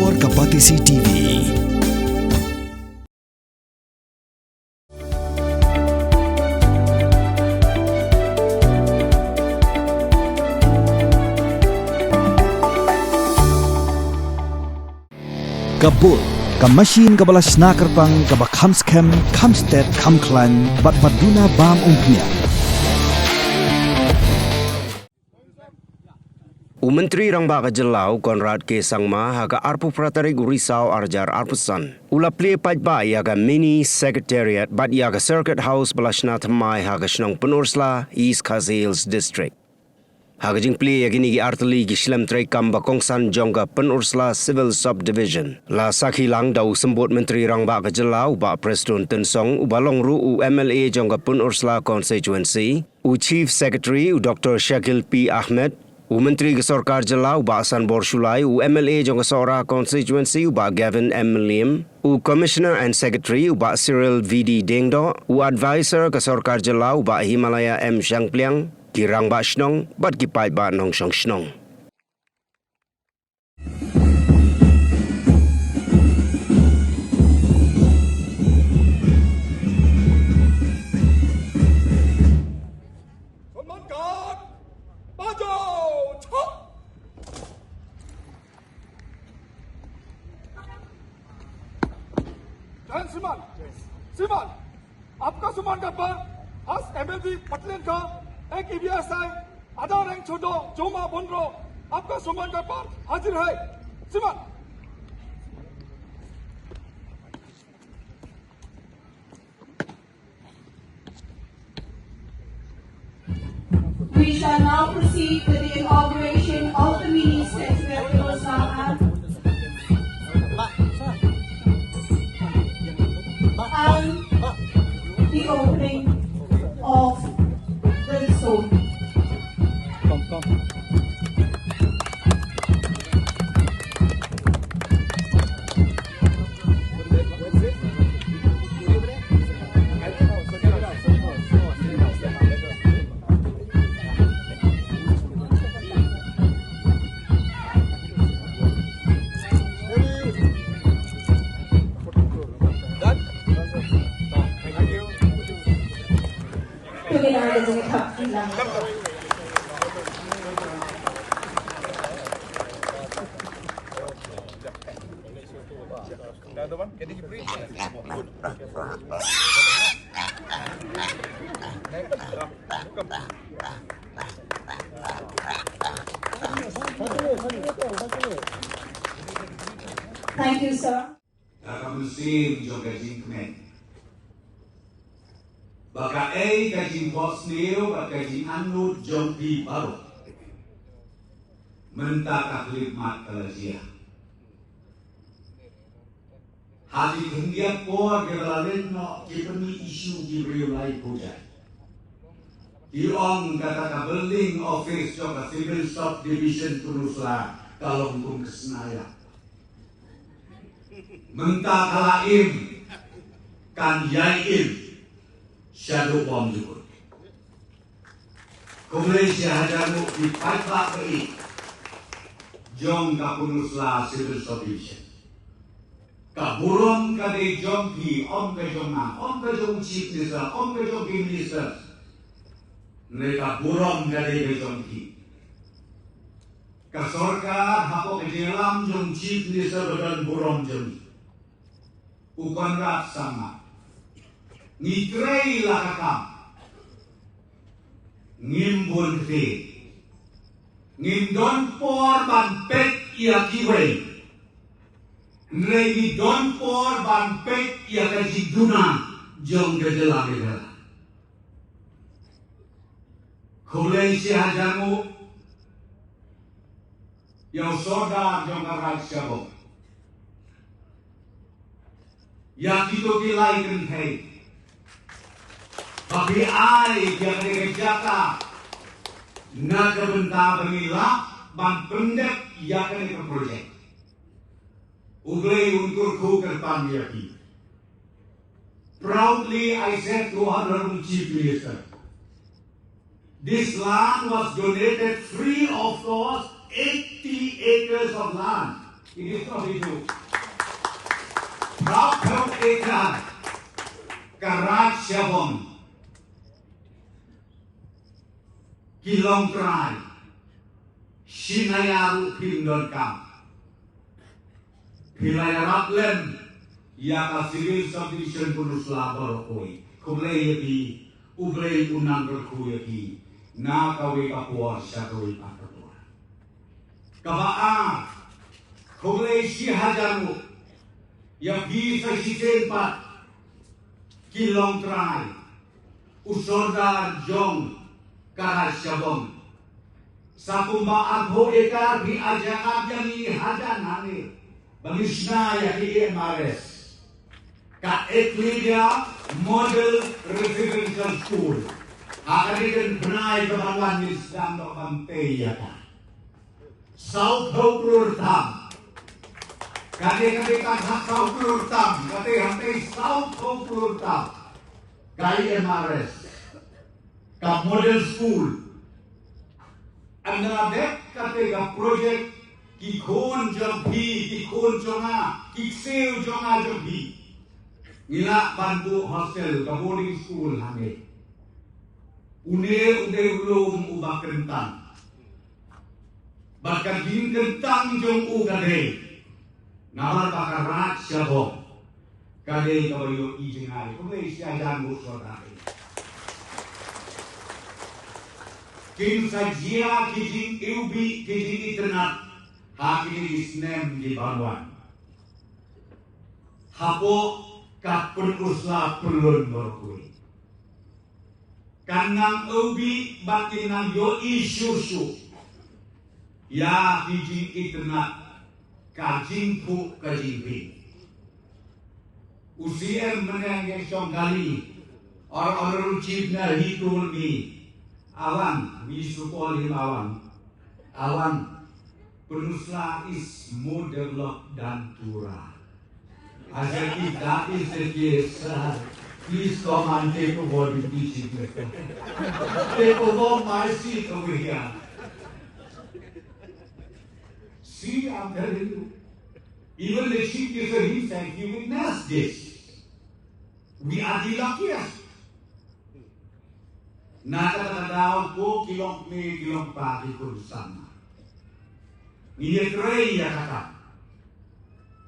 Luar Kapatisi TV. Kabul, kamasin kabalas nakarpang kabakhamskem, kamstet, kamklan, batbaduna bam umpnya. Menteri Rangba Jelau Conrad ke Sangma haga arpu pratarik Risau arjar arpusan. Ula plie pajba yaga mini Secretariat bat yaga Circuit House belasna thamai haga shnong Pynursla East Kazales District. Haga jing plie yagini gi arteli gi shlam trai kamba kongsan jongga Pynursla Civil Subdivision. La sakhi lang dau sembut Menteri Rangba Jelau ba Preston Tensong ubalong ru u MLA jongga Pynursla Constituency u Chief Secretary u Dr. Shakil P. Ahmed Menteri Kesorkar Jelau ba Asan Borshulai MLA jong Kesora Constituency ba Gavin M. Lim Commissioner and Secretary ba Cyril V.D. Dengdo Advisor Kesorkar Jelau ba Himalaya M. Shangpliang Kirang ba Shnong bat kipai ba Nong Shong Shnong. श्रीमान आपका सम्मान का पर हस MLG पटलेन का एक ईवीएसआई आधा rank छोड़ो जोमा बोनरो आपका सम्मान का पर हाजिर है श्रीमान We shall now proceed with the inauguration of the mini Secretariat and the opening of the zone. Thank you, sir. Baka kajing Bosneo, baka kajing Anut Jompi baru. Mentakah khidmat Malaysia. Hati hendiak por geralen no kipeni isu kibriulai pujai. Ïeng kata kabeling office joka Civil Subdivision Pynursla kalau hukum kesenaya. Mentakah laim kan yaim. Shadow bomb juga. Kemudian syahajamu dipajak beri jong ka Pynursla Civil Subdivision. Kaburong kade jong ki om ke jong na, om ke jong chief minister, om ke jong minister. Mereka burong kade ke jong ki. Kesorkar hako ke dalam jong chief minister dan burong jong. Conrad Sangma. Ngitray lakakam, ngimbun fe, ngindon por ban pek ia kiway, ngidon por ban pek ia kajiduna jong kejelang. Kulay siya jamu, yang soda jong karat siya yang itu kilai kentai. Bagi ai yang dikerjakan nak kebentar pemilah ban pendek yang kena ke projek. Uglai untuk ku kerpan yaki. Proudly I said to Honorable Chief Minister, this land was donated free of cost, 80 acres of land It is not issue. Prabhu Ekran, Karat Shabon, Kilong Trai, Shinayaru Pindorkam, Pilayarap Lem, Yaka Civil Subdivision Pynursla Borokoi, Kubleyaki, Ubley Unang Berkuyaki, Nakawi Kapuar Shakawi Pakatua. Kabaa, Kubley Shihajaru, Yagi sa Shisenpat, Kilong Trai, Usordar Jong, Karashabong, Sakumba Abho Ekar di Ajakab Yang Hajanane, Bangishna Yaki Mares, Ka Eklidia Model Residential School, Akarikan Benai Kebawan Nisdam Dokanteyaka, South Hope Tam, Kade South Tam, Kade South Hope Tam, Kai Mares, Ka Model School, Andra Dek Kate Ka Project, Ki Khon Jabhi, Ki Khon Jonga, Ki Seo Jonga Jabhi, Nila Bantu Hostel, Ka Boarding School Hane, Une Ulum Uba Kentang, Bakar Jin Kentang Jong Ugade, Nawar Bakarat Shabong, Kade Kawayo Ijingai, Kumei Siajan Musodai. King Sajia Kijing Ubi Kijing Internet Hakini Isnem di Banwan Hapo Kat Pynursla Pelun Morkui Kanang Ubi Batinang Yo Isyusu Ya Kijing Internet Kajing Pu Kajing Pi Usiem Menang Yang Gali or Honorable Chief Nel, he told me Awan, we used to call him Awan. Awan, Pynursla is more developed than Tura. I said, if that is the case, please come and take over the teaching. Take over my seat over here. See, I'm telling you, even the chief minister himself, he witnessed this. We are the luckiest. Nakakadaw ko kilong pagi ko sama. Ngiyatray yakata.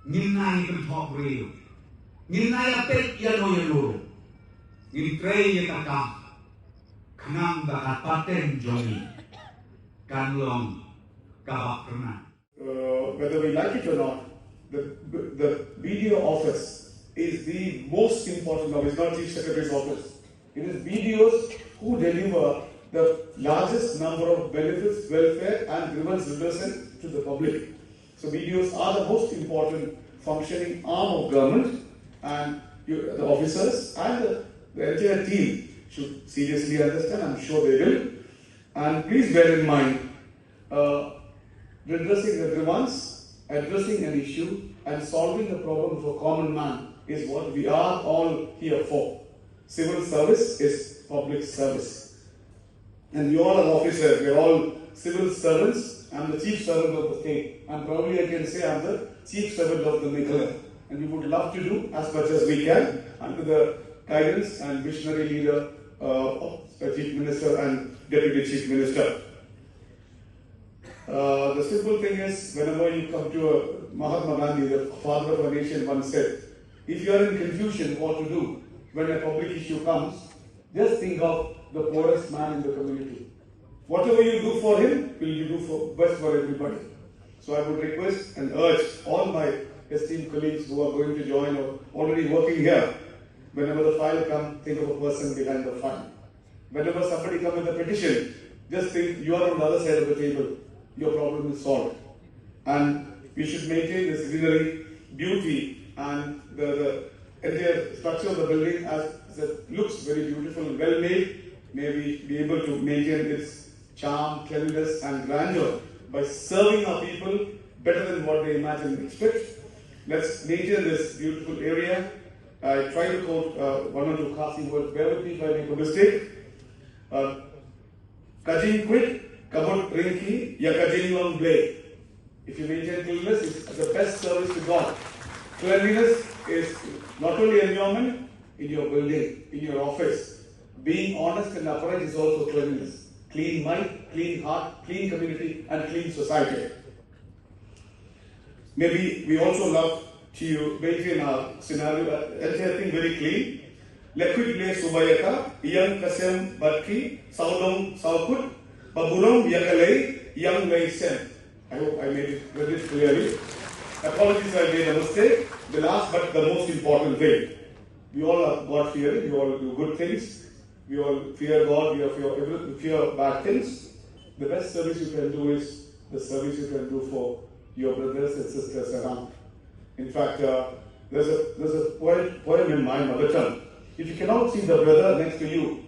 Nginay kan top rail. Nginay apet yano yanuro. Ngitray yakata. Kanang bakat paten jongi. Kanlong kabakterna. Whether we like it or not, the BDO office is the most important of. It's not Chief Secretary's office. It is BDOs who deliver the largest number of benefits, welfare and grievance redressal to the public. So BDOs are the most important functioning arm of government, and the officers and the entire team should seriously understand. I'm sure they will. And please bear in mind, redressing the grievance, addressing an issue and solving the problem of a common man is what we are all here for. Civil service is public service. And we all are officers, we are all civil servants. I'm the chief servant of the state. And probably I can say I'm the chief servant of the Meghalaya. And we would love to do as much as we can under the guidance and visionary leader of the Chief Minister and Deputy Chief Minister. The simple thing is, whenever you come to Mahatma Gandhi, the father of our nation, once said, if you are in confusion what to do, when a public issue comes, just think of the poorest man in the community. Whatever you do for him, will you do for best for everybody. So I would request and urge all my esteemed colleagues who are going to join or already working here, whenever the file comes, think of a person behind the file. Whenever somebody comes with a petition, just think you are on the other side of the table. Your problem is solved. And we should maintain this greenery, beauty, and the entire structure of the building as it looks very beautiful and well made. May we be able to maintain its charm, cleanliness and grandeur by serving our people better than what they imagine and expect. Let's maintain this beautiful area. I try to quote one or two Khasi words. Bear with me if I make a mistake. Kajin quit, kabut rinki, ya kajin long blade. If you maintain cleanliness, it's the best service to God. Cleanliness is not only environment, in your building, in your office. Being honest and upright is also cleanliness. Clean mind, clean heart, clean community, and clean society. Maybe we also love to maintain our scenario, everything very clean. Liquid place subayaka, Ïeng kasem batki, saudong saukut, baburong yakalei, Ïeng leisen. I hope I made it clearly. Apologies, I made a mistake. The last but the most important thing. We all are God fearing, we all do good things. We all fear God, we fear bad things. The best service you can do is the service you can do for your brothers and sisters around. In fact, there's a poem in my mother tongue. If you cannot see the brother next to you,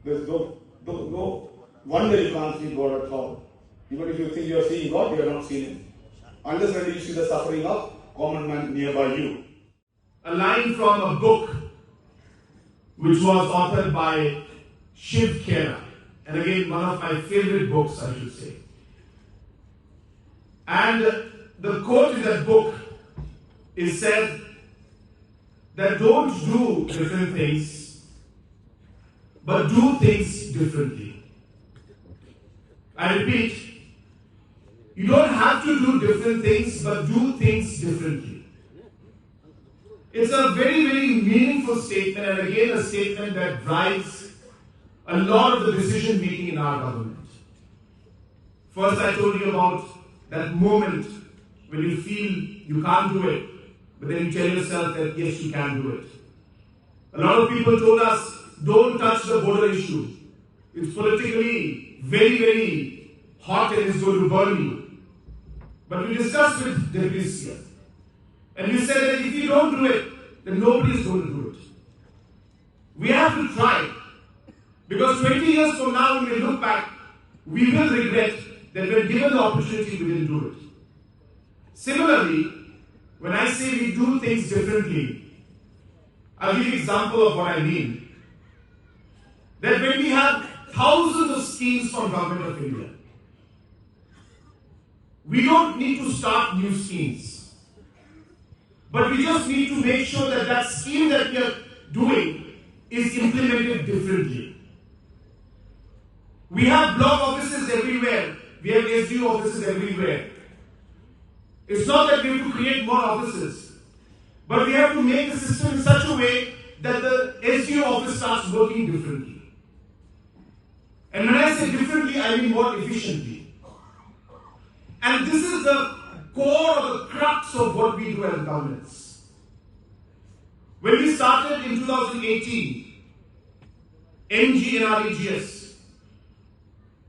there's no wonder you can't see God at all. Even if you think you are seeing God, you are not seeing Him. Unless when you see the suffering of common man nearby you. A line from a book which was authored by Shiv Khera, and again one of my favorite books, I should say. And the quote in that book is said that don't do different things, but do things differently. I repeat, you don't have to do different things, but do things differently. It's a very, very meaningful statement, and again a statement that drives a lot of the decision making in our government. First, I told you about that moment when you feel you can't do it, but then you tell yourself that yes, you can do it. A lot of people told us, don't touch the border issue. It's politically very, very hot and it's going to burn you. But we discussed with Debris, and we said that if you don't do it, then nobody is going to do it. We have to try. Because 20 years from now, when we look back, we will regret that when given the opportunity, we didn't do it. Similarly, when I say we do things differently, I'll give you an example of what I mean. That when we have thousands of schemes from Government of India, we don't need to start new schemes. But we just need to make sure that that scheme that we are doing is implemented differently. We have block offices everywhere. We have SDU offices everywhere. It's not that we have to create more offices, but we have to make the system in such a way that the SDU office starts working differently. And when I say differently, I mean more efficiently. And this is the core or the crux of what we do as governments. When we started in 2018, NGNREGS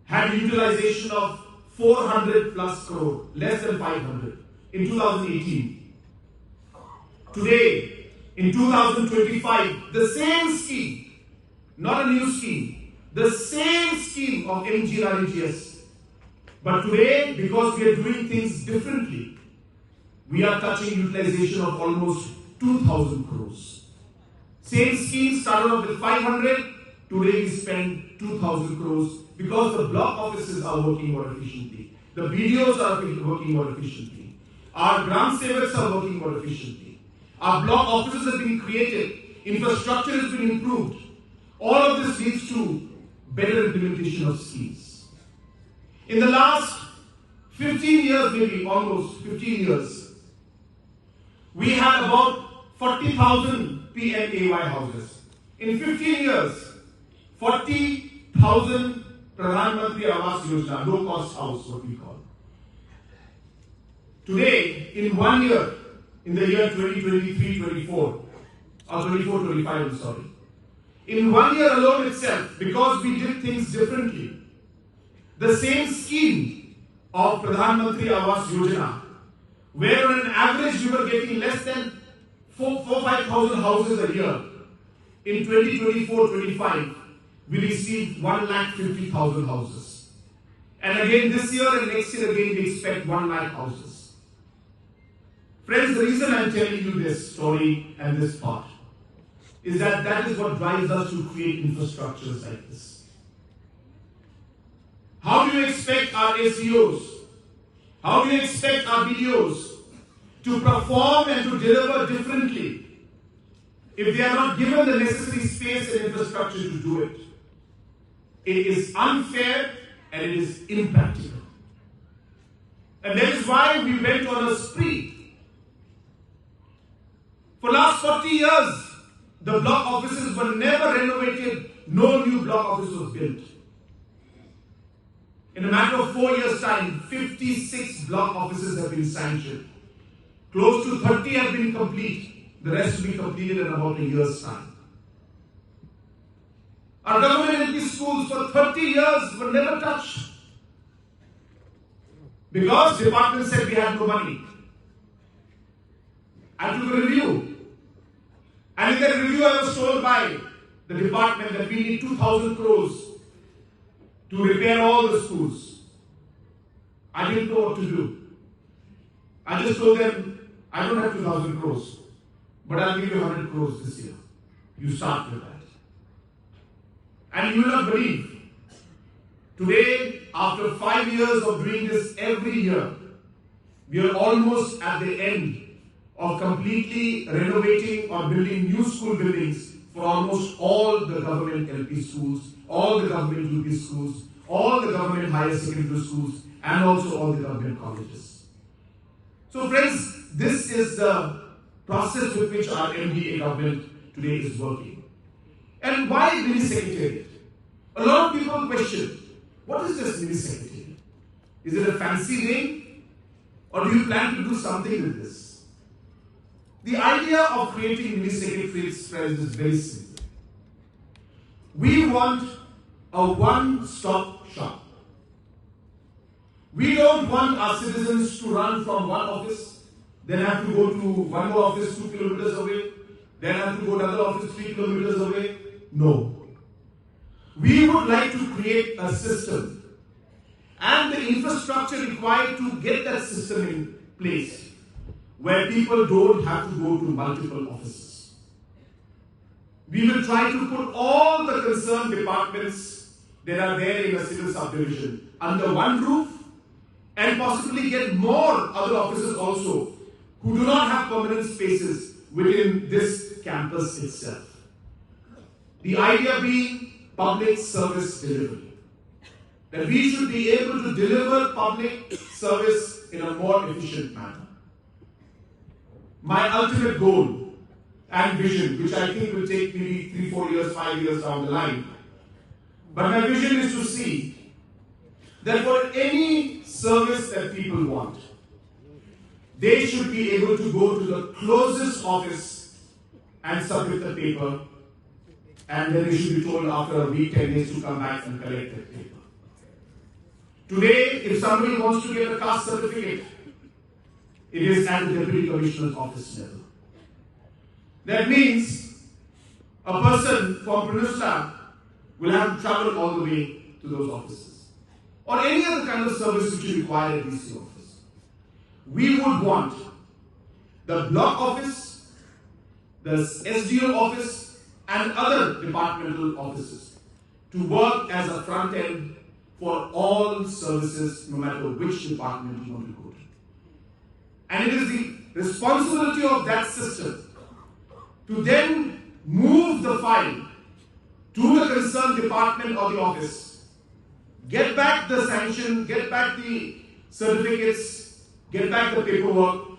had utilization of 400 plus crore, less than 500 in 2018. Today, in 2025, the same scheme, not a new scheme, the same scheme of NGNREGS. But today, because we are doing things differently, we are touching utilization of almost 2,000 crores. Same scheme started off with 500, today we spend 2,000 crores because the block offices are working more efficiently. The BDOs are working more efficiently. Our Gram Sevaks are working more efficiently. Our block offices have been created. Infrastructure has been improved. All of this leads to better implementation of schemes. In the last 15 years, maybe almost 15 years, we had about 40,000 PMAY houses. In 15 years, 40,000 Pradhan Mantri Awas Yojana, low-cost house, what we call. Today, in 1 year, in the year 2023-24, or 24-25, I'm sorry, in 1 year alone itself, because we did things differently, the same scheme of Pradhan Mantri Awas Yojana, where on an average we were getting less than 5,000 houses a year, in 2024-25, we received 150,000 houses. And again this year and next year again we expect 1 lakh houses. Friends, the reason I'm telling you this story and this part is that that is what drives us to create infrastructures like this. How do you expect our SEOs How do you expect our BDOs to perform and to deliver differently if they are not given the necessary space and infrastructure to do it? It is unfair and it is impractical. And that is why we went on a spree. For last 40 years, the block offices were never renovated, no new block office was built. In a matter of 4 years' time, 56 block offices have been sanctioned. Close to 30 have been complete. The rest will be completed in about a year's time. Our government LP schools for 30 years were never touched. Because department said we have no money. I took a review. And in that review I was told by the department that we need 2,000 crores to repair all the schools. I didn't know what to do. I just told them, I don't have 2,000 crores, but I'll give you 100 crores this year. You start with that. And you will not believe, today, after 5 years of doing this every year, we are almost at the end of completely renovating or building new school buildings for almost all the government LP schools, all the government UP schools, all the government higher secondary schools, and also all the government colleges. So friends, this is the process with which our MDA government today is working. And why mini secretariat? A lot of people question, what is this mini secretariat? Is it a fancy name? Or do you plan to do something with this? The idea of creating mini secretariats, friends, is very simple. We want a one-stop shop. We don't want our citizens to run from one office, then have to go to one more office 2 kilometers away, then have to go to another office 3 kilometers away. No. We would like to create a system and the infrastructure required to get that system in place where people don't have to go to multiple offices. We will try to put all the concerned departments that are there in a civil subdivision under one roof and possibly get more other offices also who do not have permanent spaces within this campus itself. The idea being public service delivery. That we should be able to deliver public service in a more efficient manner. My ultimate goal and vision, which I think will take maybe 3, 4 years, 5 years down the line, but my vision is to see that for any service that people want, they should be able to go to the closest office and submit the paper, and then they should be told after a week, 10 days to come back and collect that paper. Today, if somebody wants to get a caste certificate, it is at the Deputy Commissioner's office level. That means a person from Pynursla will have to travel all the way to those offices. Or any other kind of service which is required at DC office. We would want the block office, the SDO office, and other departmental offices to work as a front end for all services, no matter which department you want to go to. And it is the responsibility of that system to then move the file to the concerned department or the office, get back the sanction, get back the certificates, get back the paperwork,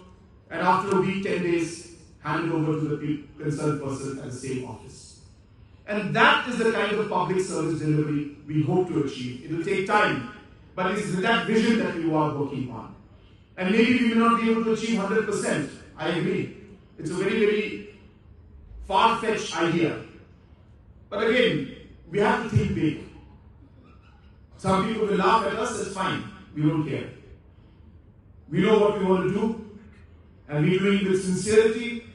and after a week, 10 days, hand it over to the concerned person at the same office. And that is the kind of public service delivery we hope to achieve. It will take time, but it is that vision that we are working on. And maybe we will not be able to achieve 100%. I agree. It's a very, very far-fetched idea. But again, we have to think big. Some people will laugh at us, it's fine. We don't care. We know what we want to do, and we're doing it with sincerity.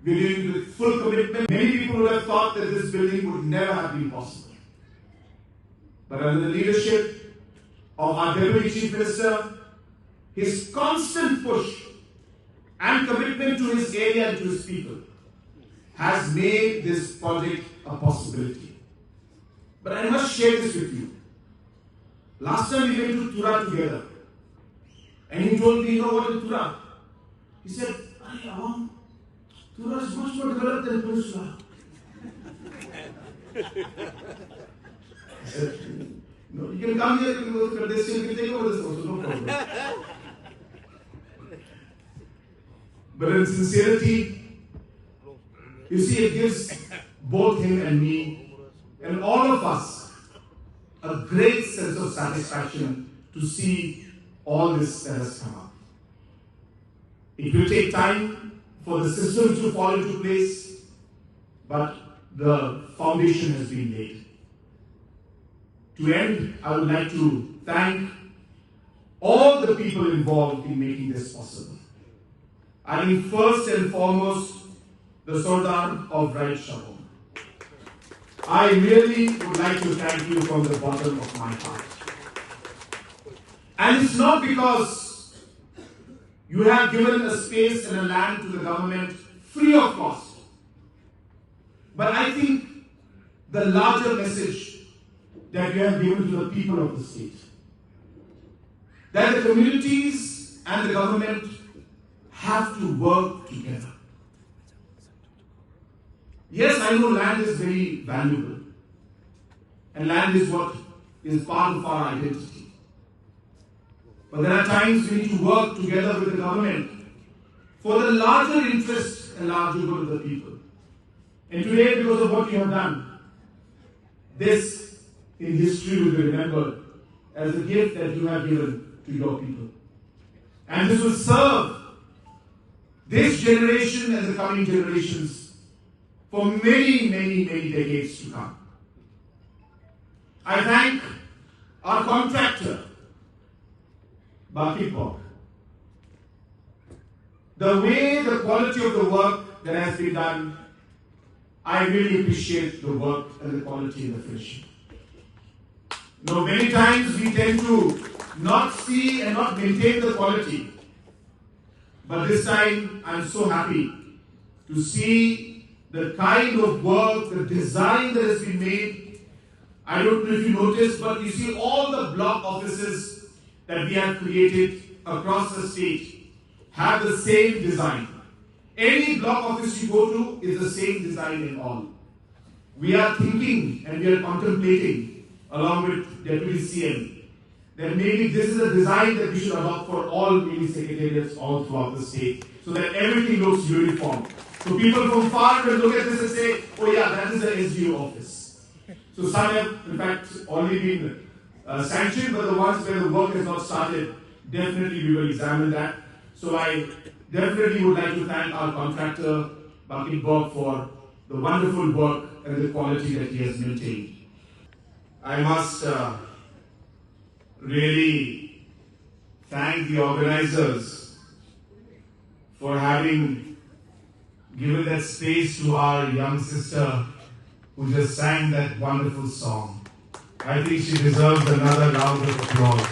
We're doing it with full commitment. Many people would have thought that this building would never have been possible. But under the leadership of our Deputy Chief Minister, his constant push and commitment to his area and to his people has made this project a possibility. But I must share this with you. Last time we went to Tura together, And he told me, you know what is Tura? He said, Awang, Tura is much more developed than Pynursla. I said, no, you can come here, you can go to Pradesh, you can take over this also, no problem. But in sincerity, you see, it gives both him and me and all of us a great sense of satisfaction to see all this that has come up. It will take time for the systems to fall into place, but the foundation has been laid. To end, I would like to thank all the people involved in making this possible. I mean, first and foremost, the Sardar of Right Shabon. I really would like to thank you from the bottom of my heart. And it's not because you have given a space and a land to the government free of cost. But I think the larger message that you have given to the people of the state, that the communities and the government have to work together. Yes, I know land is very valuable, and land is what is part of our identity. But there are times we need to work together with the government for the larger interest and larger good of the people. And today, because of what you have done, this in history will be remembered as a gift that you have given to your people. And this will serve this generation and the coming generations for many, many, many decades to come. I thank our contractor, Bakipok. The way, the quality of the work that has been done, I really appreciate the work and the quality and the finishing. Now, many times we tend to not see and not maintain the quality. But this time, I'm so happy to see the kind of work, the design that has been made. I don't know if you noticed, but you see all the block offices that we have created across the state have the same design. Any block office you go to is the same design in all. We are thinking and we are contemplating, along with Deputy CM, that maybe this is a design that we should adopt for all mini secretariats all throughout the state, so that everything looks uniform. So people from far will look at this and say, oh yeah, that is the SDO office. So some have, in fact, already been sanctioned, but the ones where the work has not started, definitely we will examine that. So I definitely would like to thank our contractor, Bakipok, for the wonderful work and the quality that he has maintained. I must really thank the organizers for having given that space to our young sister who just sang that wonderful song. I think she deserves another round of applause.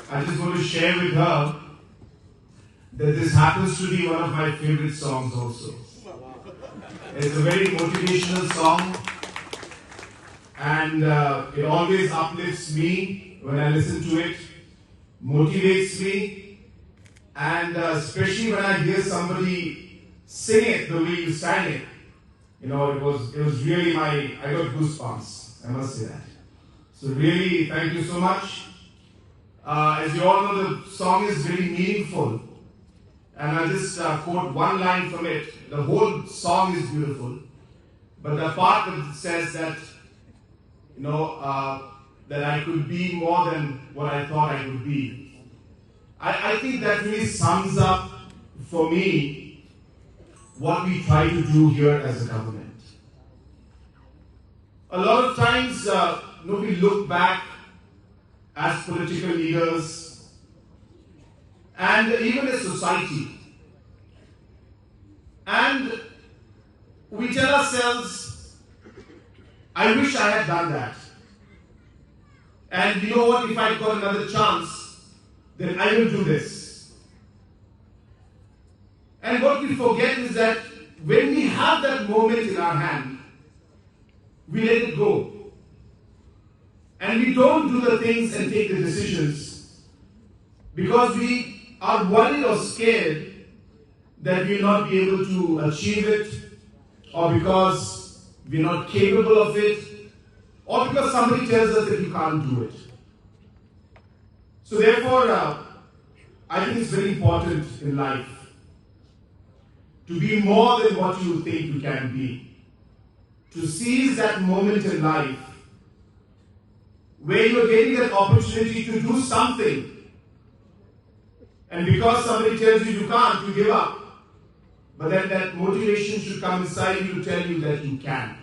I just want to share with her that this happens to be one of my favorite songs also. It's a very motivational song, and it always uplifts me when I listen to it, motivates me, and especially when I hear somebody sing it the way you sang it. You know, it was really I got goosebumps, I must say that. So really, thank you so much. As you all know, the song is very meaningful. And I'll just quote one line from it. The whole song is beautiful. But the part that says that, you know, that I could be more than what I thought I could be. I think that really sums up, for me, what we try to do here as a government. A lot of times, we look back as political leaders and even as society, and we tell ourselves, I wish I had done that. And you know what, if I got another chance, then I will do this. And what we forget is that when we have that moment in our hand, we let it go. And we don't do the things and take the decisions because we are worried or scared that we will not be able to achieve it, or because we're not capable of it, or because somebody tells us that you can't do it. So therefore, I think it's very important in life to be more than what you think you can be. To seize that moment in life where you're getting that opportunity to do something, and because somebody tells you you can't, you give up. But then that motivation should come inside you to tell you that you can.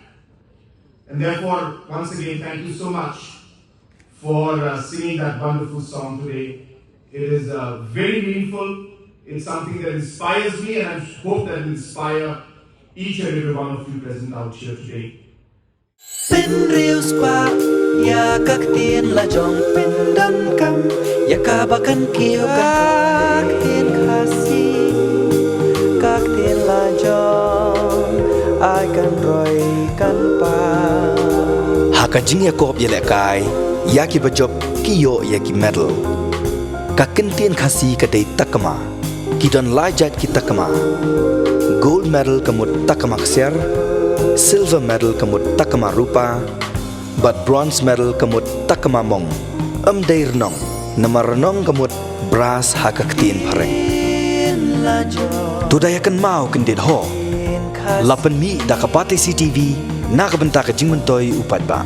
And therefore, once again, thank you so much for singing that wonderful song today. It is very meaningful. It's something that inspires me, and I hope that will inspire each and every one of you present out here today. Pin rius kwa ya kak tien la jong pin dam kam ya kabakan kiyo kak tien kasi kak tien la jong ai kan roy kan pa Haka jing Yakob ya lekai yaki bajop kiyo yaki medal kakentien khasi kadai takama kidon lajat ki takama gold medal kamut takama kser silver medal kamut takama rupa but bronze medal kamut takama mong dair nong namar nong kamut brass hakaktien pareng tudayakan mau kendit ho lapan mi dakapati CTV nakabentak jingmentoy upat ba